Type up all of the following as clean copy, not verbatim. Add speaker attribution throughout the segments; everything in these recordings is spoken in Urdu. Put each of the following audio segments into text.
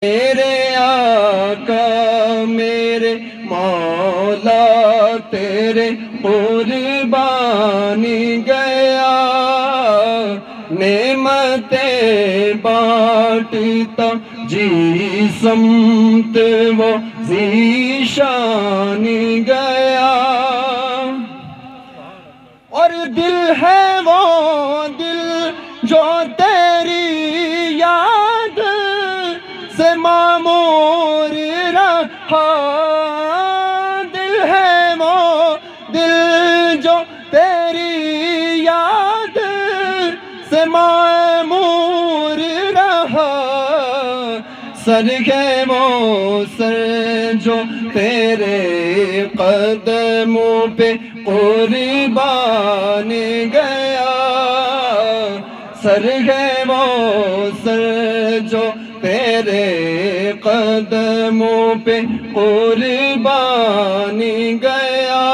Speaker 1: میرے آقا میرے مولا تیرے قربانی گیا، نعمتیں بانٹتا جی سمت وہ ذیشانی گیا، اور دل ہے وہ دل جو تیری یاد سے معمور رہا، دل ہے وہ دل جو تیری یاد سے معمور رہا، سر ہے وہ سر جو تیرے قدموں پہ قربانی گیا، سر ہے وہ سر جو تیرے قدموں پہ قربانی گیا،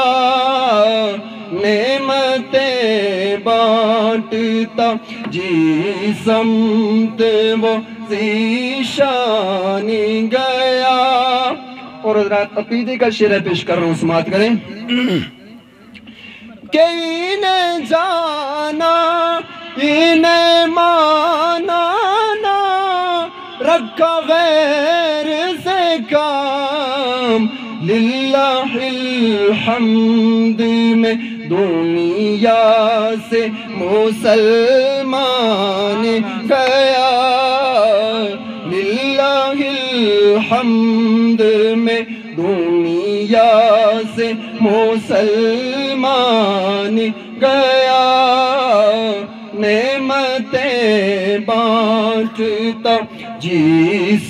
Speaker 1: نعمتیں بانٹتا جی سمت وہ ذیشانی گیا۔ اور حضرات عقیدے کا شعر پیش کر رہا ہوں، سماعت کریں۔ کہ انہیں جانا انہیں مانا نہ رکھا غیر سے کام، للہ الحمد میں دنیا سے مسلمان گیا، للہ الحمد میں دنیا سے مسلمان گیا، نعمتیں بانٹتا جی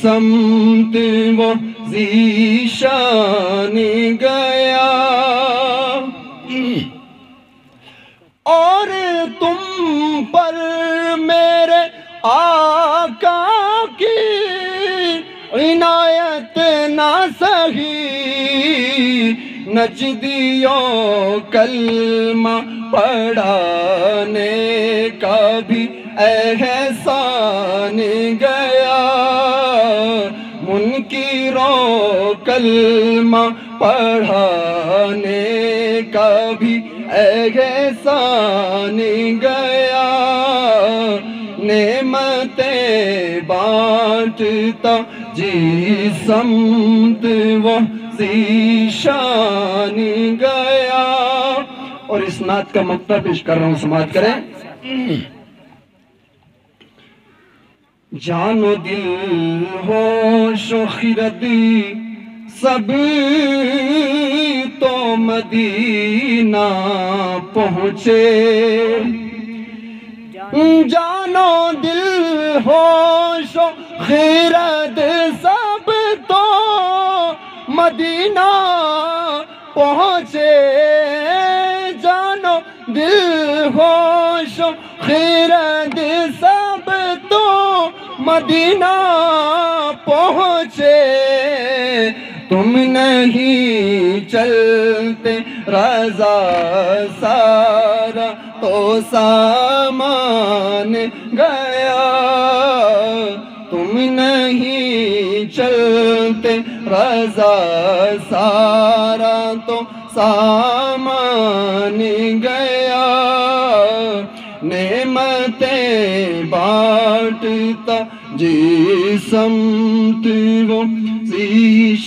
Speaker 1: سمت وہ ذیشانی گیا، اور تم پر میرے آقا کی عنایت نہ سہی، نجدیوں کلمہ پڑھانے کا بھی احسان گیا، منکروں کلمہ پڑھانے کا بھی احسان گیا، نعمتیں بانٹتا جی سمت وہ ذیشانی گیا۔ اور اس نعت کا مقطع پیش کر رہا ہوں، سماعت کریں۔ جان و دل ہوش و خردی سب تو مدینہ پہنچے، جان و دل ہوش و خرد سب تو مدینہ پہنچے، جان و دل ہوش و خرد سب تو مدینہ پہنچے، تم نہیں چلتے رضا سارا تو سامان گیا، تم نہیں چلتے رضا سارا تو سامان گیا، نعمتیں بانٹتا جی سمت وہ ذیشانی